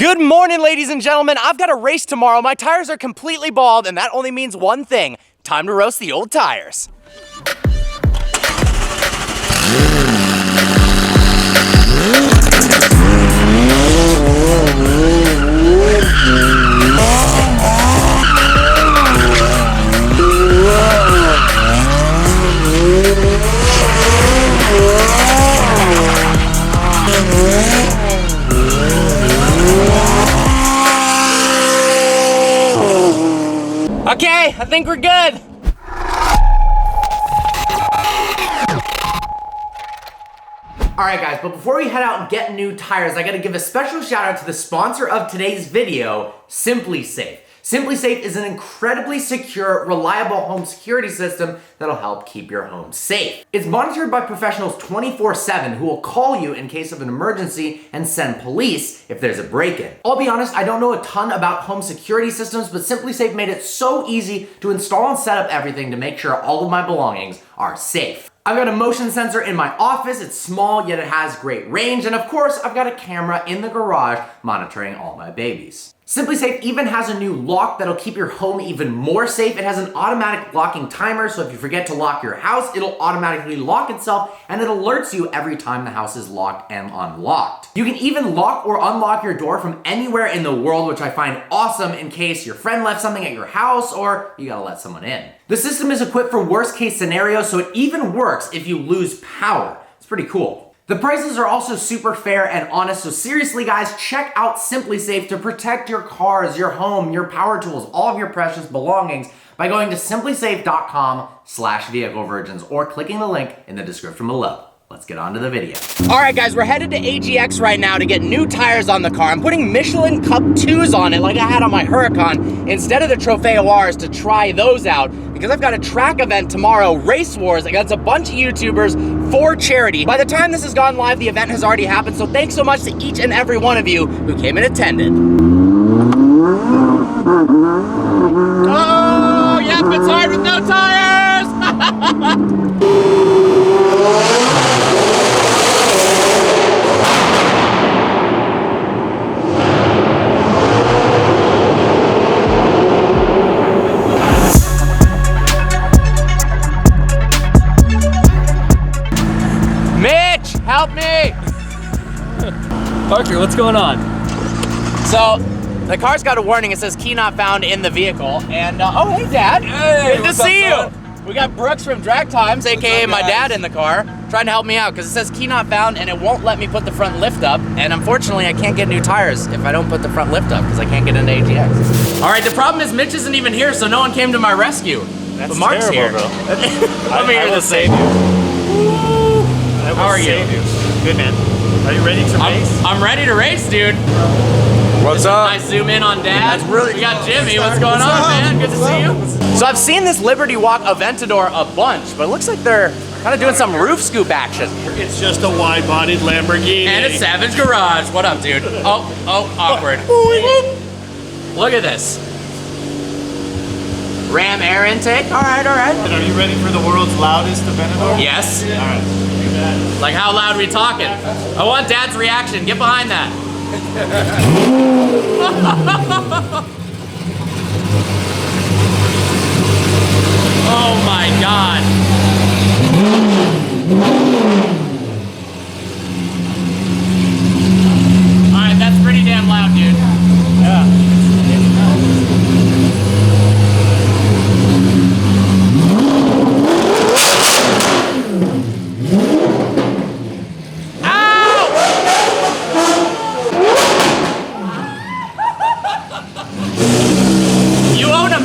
Good morning, ladies and gentlemen. I've got a race tomorrow. My tires are completely bald, and that only means one thing. Time to roast the old tires. Okay, I think we're good. All right, guys, but before we head out and get new tires, I gotta give a special shout out to the sponsor of today's video, SimpliSafe. SimpliSafe is an incredibly secure, reliable home security system that'll help keep your home safe. It's monitored by professionals 24/7 who will call you in case of an emergency and send police if there's a break-in. I'll be honest, I don't know a ton about home security systems, but SimpliSafe made it so easy to install and set up everything to make sure all of my belongings are safe. I've got a motion sensor in my office. It's small, yet it has great range. And of course, I've got a camera in the garage monitoring all my babies. SimpliSafe even has a new lock that'll keep your home even more safe. It has an automatic locking timer, so if you forget to lock your house, it'll automatically lock itself, and it alerts you every time the house is locked and unlocked. You can even lock or unlock your door from anywhere in the world, which I find awesome in case your friend left something at your house or you gotta let someone in. The system is equipped for worst case scenarios, so it even works if you lose power. It's pretty cool. The prices are also super fair and honest, so seriously guys, check out SimpliSafe to protect your cars, your home, your power tools, all of your precious belongings by going to simplisafe.com/vehiclevirgins or clicking the link in the description below. Let's get on to the video. All right, guys, we're headed to AGX right now to get new tires on the car. I'm putting Michelin Cup 2s on it like I had on my Huracan instead of the Trofeo Rs to try those out because I've got a track event tomorrow, Race Wars, against a bunch of YouTubers for charity. By the time this has gone live, the event has already happened, so thanks so much to each and every one of you who came and attended. Oh, yep, it's hard with no tires! Help me! Parker, what's going on? So, the car's got a warning. It says key not found in the vehicle. And, oh, hey, Dad. Hey, good to see you. We got Brooks from Drag Times, aka my dad, in the car, trying to help me out because it says key not found and it won't let me put the front lift up. And unfortunately, I can't get new tires if I don't put the front lift up because I can't get into AGX. All right, the problem is Mitch isn't even here, so no one came to my rescue. That's but Mark's terrible, here. Bro. I'm here to save you. How are you? Good, man. Are you ready to race? I'm ready to race, dude. What's up? Nice zoom in on Dad. That's really we got Jimmy. What's going on, man? Good to see you. So I've seen this Liberty Walk Aventador a bunch, but it looks like they're kind of doing some roof scoop action. It's just a wide-bodied Lamborghini. And it's Savage Garage. What up, dude? Oh, awkward. Look at this. Ram air intake. All right. And are you ready for the world's loudest Aventador? Yes. All right. Like how loud are we talking? I want Dad's reaction. Get behind that. Oh my God. All right, that's pretty damn loud, dude. Yeah.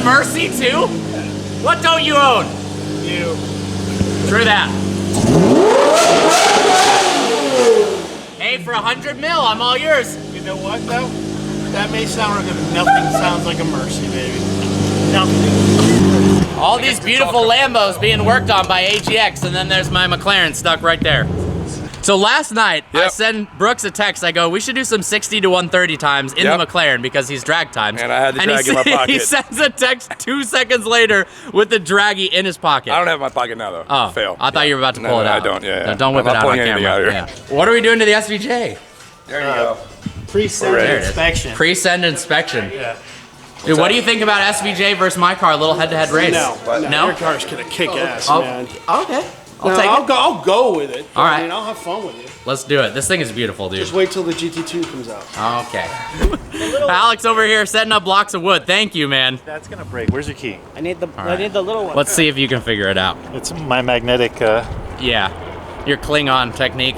Mercy too? What don't you own? You. True that. Hey, for 100 mil, I'm all yours. You know what though? That may sound like nothing sounds like a Mercy, baby. Nothing. All these beautiful Lambos being worked on by AGX, and then there's my McLaren stuck right there. So last night, I sent Brooks a text. I go, we should do some 60 to 130 times in the McLaren because he's drag times. And I had the draggy in my pocket. He sends a text 2 seconds later with the draggy in his pocket. I don't have it in my pocket now, though. Oh, Fail. I thought you were about to pull it out. I don't, No, don't whip it out on camera. Out here. What are we doing to the SVJ? There you go. Pre-send There it is. inspection. Pre-send inspection. Yeah. Dude, what do you think about SVJ versus my car? A little head-to-head race. No, your car's gonna kick ass, Oh, man. okay. I'll No, take it. I'll go with it. All right. I mean, I'll have fun with it. Let's do it. This thing is beautiful, dude. Just wait till the GT2 comes out. Okay. Alex over here setting up blocks of wood. Thank you, man. That's gonna break. Where's your key? I need the right. little one. Let's see if you can figure it out. It's my magnetic. Yeah, your Klingon technique.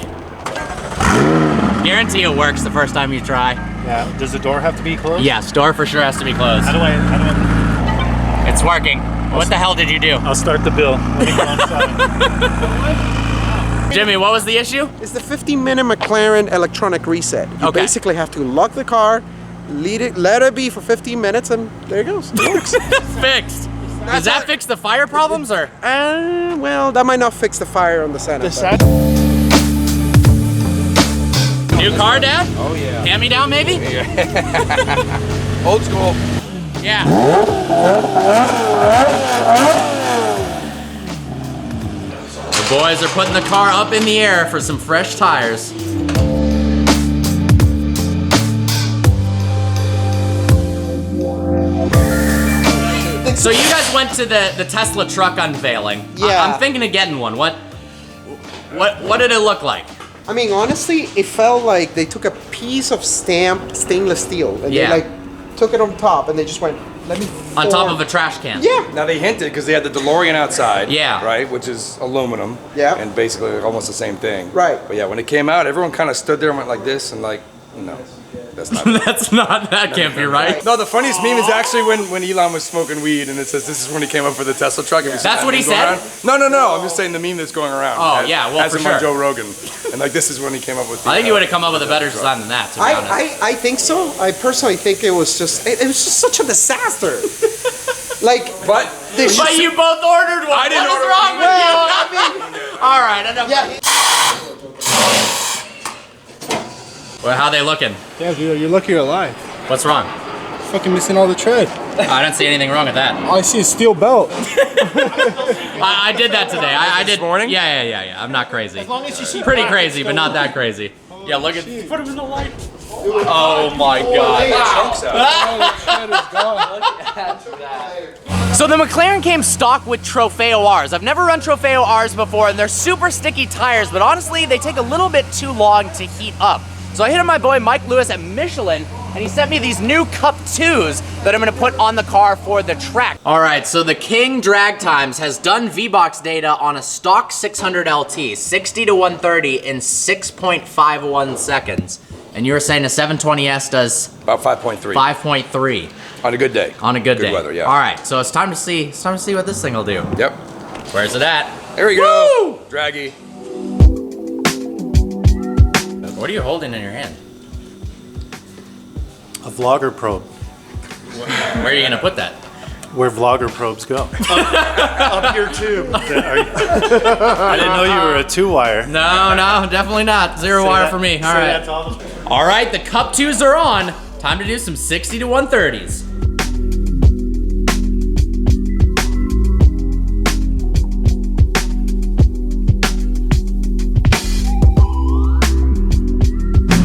Guarantee it works the first time you try. Yeah. Does the door have to be closed? Yes, door for sure has to be closed. How do I? It's working. What the hell did you do? I'll start the bill. Let me go inside. Jimmy, what was the issue? It's the 15-minute Mclaren electronic reset. You Okay. basically have to lock the car, let it be for 15 minutes, and there it goes. It works. Fixed. Does that fix the fire problems or? Well, that might not fix the fire on the Santa. The side. New car, Dad? Oh yeah. Hand me down, maybe? Old school. Yeah. The boys are putting the car up in the air for some fresh tires. So you guys went to the Tesla truck unveiling. Yeah. I'm thinking of getting one. What did it look like? I mean, honestly, it felt like they took a piece of stainless steel and Yeah. they took it on top and they just went, let me On top form- of a trash can. Yeah. Now they hinted because they had the DeLorean outside. Yeah. Right, which is aluminum. Yeah. And basically almost the same thing. Right. But yeah, when it came out, everyone kind of stood there and went like this and like, no, that's not. That can't be right. No, the funniest meme is actually when Elon was smoking weed and it says this is when he came up with the Tesla truck. Have you seen That's that what he meme going said? around? No. I'm just saying the meme that's going around. Oh, yeah, well, has for him on sure. Joe Rogan, and like this is when he came up with. I think you would have come up with a better design than that, to be honest. I think so. I personally think it was just such a disaster. Like, But But you both ordered one. I didn't What is order wrong one. with you? well, I mean, All right, enough. yeah. Well, how they looking? Damn, dude, you're lucky you're alive. What's wrong? Fucking missing all the tread. I don't see anything wrong with that. All I see is steel belt. I did that today. I did. This morning? Yeah. I'm not crazy. As long as you see Pretty black, crazy, it's but still not that crazy. Yeah, look at. Put him in the light. Oh my God. chunks out. So the McLaren came stock with Trofeo Rs. I've never run Trofeo Rs before, and they're super sticky tires, but honestly, they take a little bit too long to heat up. So I hit up my boy Mike Lewis at Michelin, and he sent me these new Cup 2s that I'm gonna put on the car for the track. All right, so the King Drag Times has done V-Box data on a stock 600 LT, 60 to 130 in 6.51 seconds. And you were saying a 720S does About 5.3 5.3 on a good day. on a good day. weather, yeah. All right, so it's time to see. It's time to see what this thing will do. Yep. Where's it at? There we go. Draggy. What are you holding in your hand? A vlogger probe. Where are you gonna put that? Where vlogger probes go. up your tube. I didn't know you were a two-wire. No, definitely not. Zero wire for me. All right. All right, the Cup 2s are on. Time to do some 60 to 130s.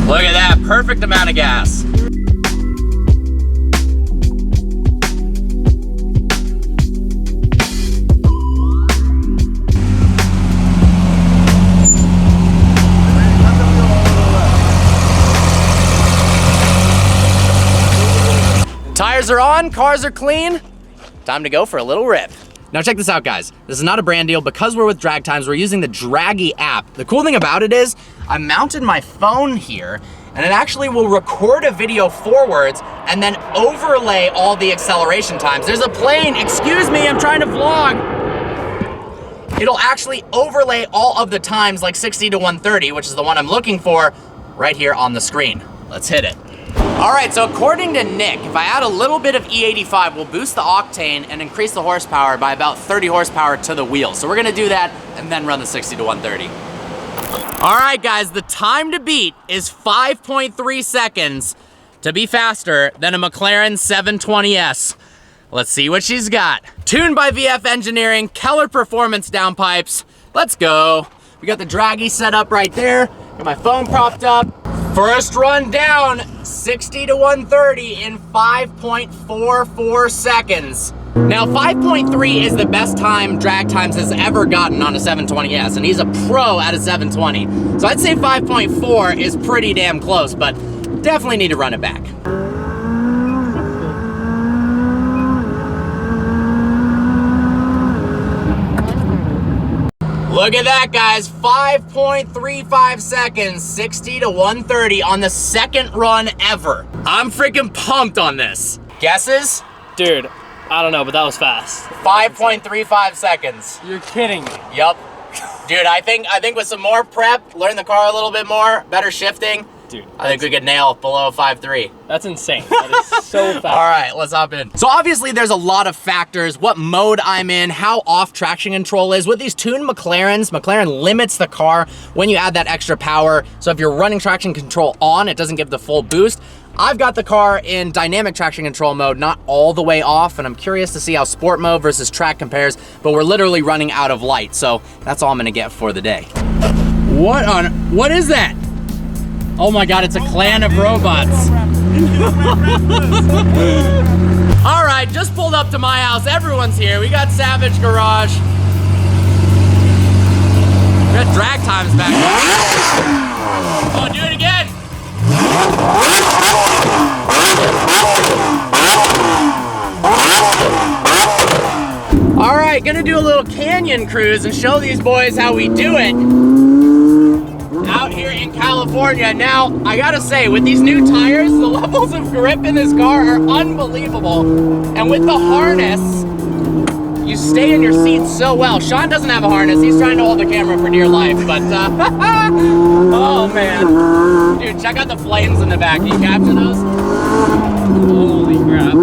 Look at that, perfect amount of gas. Tires are on, cars are clean. Time to go for a little rip. Now check this out, guys. This is not a brand deal. Because we're with Drag Times, we're using the Draggy app. The cool thing about it is I mounted my phone here and it actually will record a video forwards and then overlay all the acceleration times. There's a plane, excuse me, I'm trying to vlog. It'll actually overlay all of the times like 60 to 130, which is the one I'm looking for, right here on the screen. Let's hit it. All right, so according to Nick, if I add a little bit of E85, we'll boost the octane and increase the horsepower by about 30 horsepower to the wheels. So we're gonna do that and then run the 60 to 130. All right, guys, the time to beat is 5.3 seconds to be faster than a McLaren 720S. Let's see what she's got. Tuned by VF Engineering, Keller Performance downpipes. Let's go. We got the Draggy set up right there. Got my phone propped up. First run down, 60 to 130 in 5.44 seconds. Now 5.3 is the best time drag times has ever gotten on a 720S, and he's a pro at a 720. So I'd say 5.4 is pretty damn close, but definitely need to run it back. Look at that, guys, 5.35 seconds, 60 to 130 on the second run ever. I'm freaking pumped on this. Guesses? Dude, I don't know, but that was fast. 5.35 seconds. You're kidding me. Yup. Dude, I think with some more prep, learn the car a little bit more, better shifting, Dude, I think we could nail below 5.3. that's insane. That is so fast. All right, let's hop in. So obviously there's a lot of factors, what mode I'm in, how off traction control is. With these tuned McLarens, McLaren limits the car when you add that extra power. So if you're running traction control on, it doesn't give the full boost. I've got the car in dynamic traction control mode, not all the way off, and I'm curious to see how sport mode versus track compares, but we're literally running out of light, so that's all I'm gonna get for the day. What is that? Oh my God, it's a clan of robots. All right, just pulled up to my house. Everyone's here. We got Savage Garage. We got drag times back. Oh, do it again. All right, gonna do a little canyon cruise and show these boys how we do it out here in California. Now, I gotta say, with these new tires, the levels of grip in this car are unbelievable. And with the harness, you stay in your seat so well. Sean doesn't have a harness. He's trying to hold the camera for dear life, but oh man. Dude, check out the flames in the back. Can you capture those? Holy crap.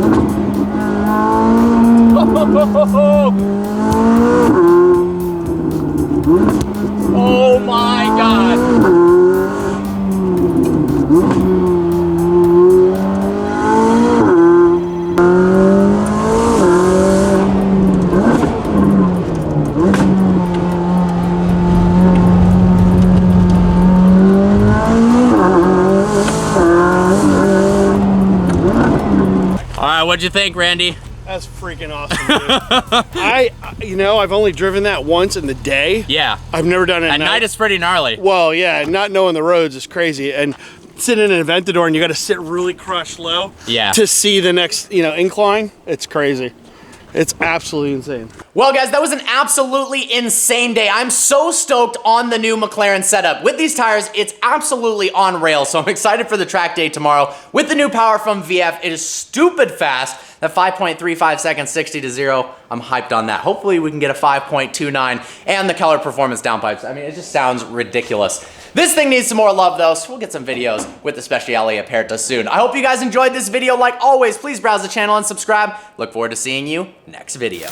Oh my God. All right, what'd you think, Randy? That's freaking awesome, dude. I've only driven that once in the day. Yeah. I've never done it At night it's pretty gnarly. Well, yeah, not knowing the roads is crazy. And sitting in an Aventador and you got to sit really crushed low to see the next, incline. It's crazy. It's absolutely insane. Well, guys, that was an absolutely insane day. I'm so stoked on the new McLaren setup. With these tires, it's absolutely on rails, so I'm excited for the track day tomorrow. With the new power from VF, it is stupid fast. That 5.35 seconds, 60 to 0, I'm hyped on that. Hopefully we can get a 5.29 and the color performance downpipes. I mean, it just sounds ridiculous. This thing needs some more love though, so we'll get some videos with the Speciale Aperta soon. I hope you guys enjoyed this video. Like always, please browse the channel and subscribe. Look forward to seeing you next video.